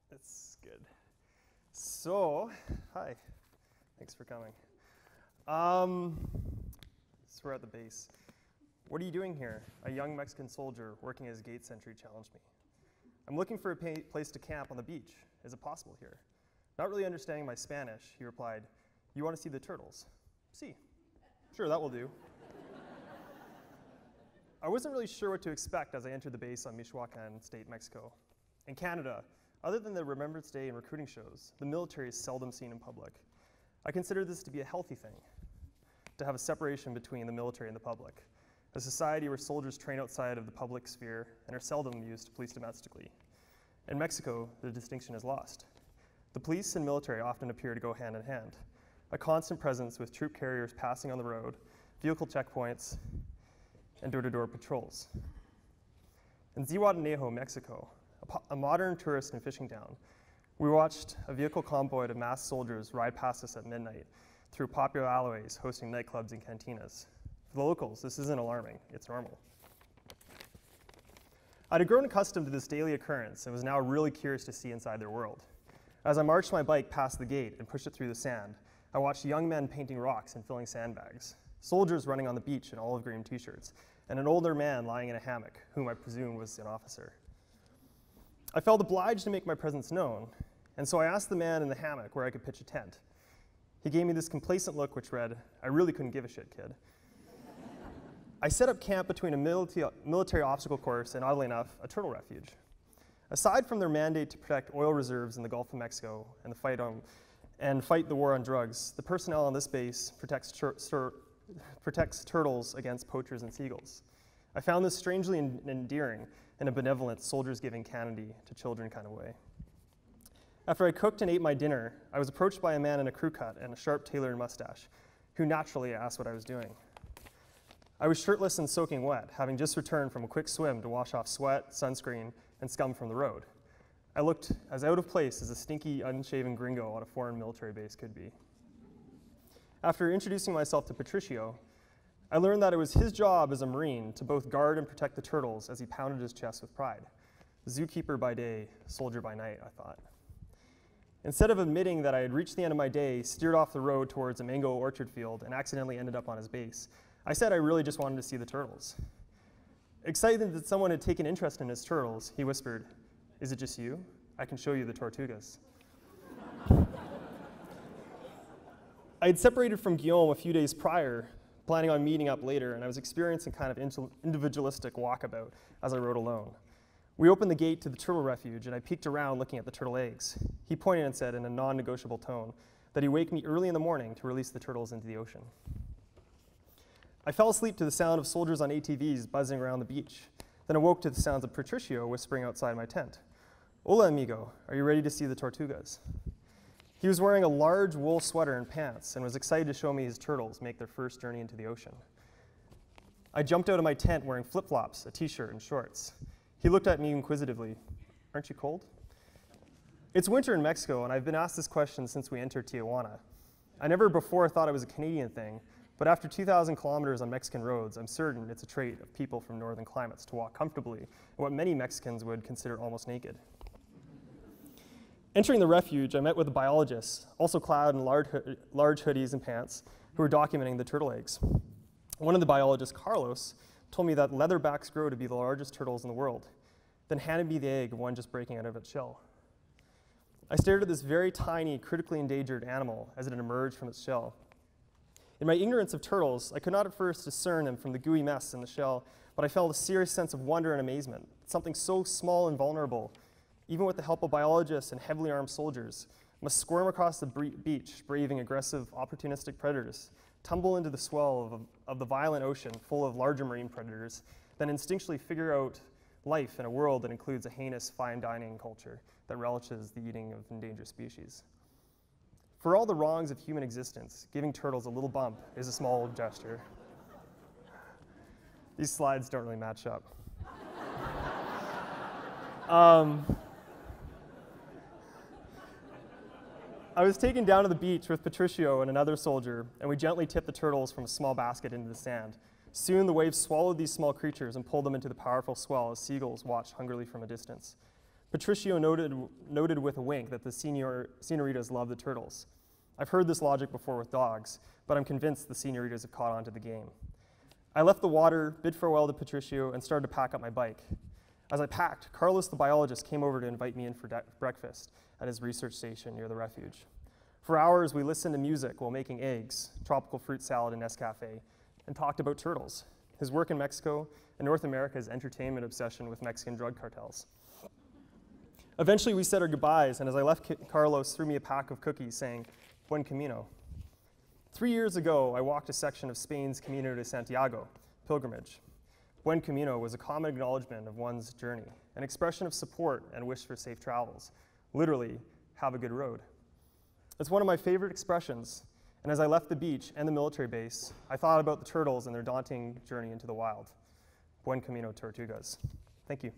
That's good. So, hi. Thanks for coming. So we're at the base. What are you doing here? A young Mexican soldier working as gate sentry challenged me. I'm looking for a place to camp on the beach. Is it possible here? Not really understanding my Spanish, he replied, you want to see the turtles? See. Sure, that will do. I wasn't really sure what to expect as I entered the base on Michoacan State, Mexico. In Canada, other than the Remembrance Day and recruiting shows, the military is seldom seen in public. I consider this to be a healthy thing, to have a separation between the military and the public, a society where soldiers train outside of the public sphere and are seldom used to police domestically. In Mexico, the distinction is lost. The police and military often appear to go hand in hand, a constant presence with troop carriers passing on the road, vehicle checkpoints, and door-to-door patrols. In Zihuatanejo, Mexico, a modern tourist and fishing town, we watched a vehicle convoy of masked soldiers ride past us at midnight through popular alleyways hosting nightclubs and cantinas. For the locals, this isn't alarming, it's normal. I had grown accustomed to this daily occurrence and was now really curious to see inside their world. As I marched my bike past the gate and pushed it through the sand, I watched young men painting rocks and filling sandbags, soldiers running on the beach in olive green t-shirts, and an older man lying in a hammock, whom I presumed was an officer. I felt obliged to make my presence known, and so I asked the man in the hammock where I could pitch a tent. He gave me this complacent look which read, I really couldn't give a shit, kid. I set up camp between a military obstacle course and, oddly enough, a turtle refuge. Aside from their mandate to protect oil reserves in the Gulf of Mexico and fight the war on drugs, the personnel on this base protects turtles against poachers and seagulls. I found this strangely endearing in a benevolent soldiers giving candy to children kind of way. After I cooked and ate my dinner, I was approached by a man in a crew cut and a sharp tailored mustache, who naturally asked what I was doing. I was shirtless and soaking wet, having just returned from a quick swim to wash off sweat, sunscreen, and scum from the road. I looked as out of place as a stinky, unshaven gringo on a foreign military base could be. After introducing myself to Patricio, I learned that it was his job as a Marine to both guard and protect the turtles as he pounded his chest with pride. Zookeeper by day, soldier by night, I thought. Instead of admitting that I had reached the end of my day, steered off the road towards a mango orchard field, and accidentally ended up on his base, I said I really just wanted to see the turtles. Excited that someone had taken interest in his turtles, he whispered, is it just you? I can show you the tortugas. I had separated from Guillaume a few days prior, planning on meeting up later, and I was experiencing kind of individualistic walkabout as I rode alone. We opened the gate to the turtle refuge, and I peeked around looking at the turtle eggs. He pointed and said in a non-negotiable tone that he'd wake me early in the morning to release the turtles into the ocean. I fell asleep to the sound of soldiers on ATVs buzzing around the beach, then awoke to the sounds of Patricio whispering outside my tent. Hola, amigo, are you ready to see the tortugas? He was wearing a large wool sweater and pants and was excited to show me his turtles make their first journey into the ocean. I jumped out of my tent wearing flip-flops, a t-shirt, and shorts. He looked at me inquisitively. Aren't you cold? It's winter in Mexico, and I've been asked this question since we entered Tijuana. I never before thought it was a Canadian thing, but after 2,000 kilometers on Mexican roads, I'm certain it's a trait of people from northern climates to walk comfortably in what many Mexicans would consider almost naked. Entering the refuge, I met with a biologist, also clad in large hoodies and pants, who were documenting the turtle eggs. One of the biologists, Carlos, told me that leatherbacks grow to be the largest turtles in the world, then handed me the egg of one just breaking out of its shell. I stared at this very tiny, critically endangered animal as it emerged from its shell. In my ignorance of turtles, I could not at first discern them from the gooey mess in the shell, but I felt a serious sense of wonder and amazement. Something so small and vulnerable, even with the help of biologists and heavily armed soldiers, must squirm across the beach, braving aggressive, opportunistic predators, tumble into the swell of the violent ocean full of larger marine predators, then instinctually figure out life in a world that includes a heinous fine dining culture that relishes the eating of endangered species. For all the wrongs of human existence, giving turtles a little bump is a small gesture. These slides don't really match up. I was taken down to the beach with Patricio and another soldier, and we gently tipped the turtles from a small basket into the sand. Soon the waves swallowed these small creatures and pulled them into the powerful swell as seagulls watched hungrily from a distance. Patricio noted with a wink that the senoritas love the turtles. I've heard this logic before with dogs, but I'm convinced the senoritas have caught on to the game. I left the water, bid farewell to Patricio, and started to pack up my bike. As I packed, Carlos the biologist came over to invite me in for breakfast at his research station near the Refuge. For hours, we listened to music while making eggs, tropical fruit salad, and Nescafe, and talked about turtles, his work in Mexico, and North America's entertainment obsession with Mexican drug cartels. Eventually, we said our goodbyes, and as I left, Carlos threw me a pack of cookies saying, "Buen camino." 3 years ago, I walked a section of Spain's Camino de Santiago, pilgrimage. Buen camino was a common acknowledgement of one's journey, an expression of support and wish for safe travels. Literally, have a good road. It's one of my favorite expressions, and as I left the beach and the military base, I thought about the turtles and their daunting journey into the wild. Buen camino, tortugas. Thank you.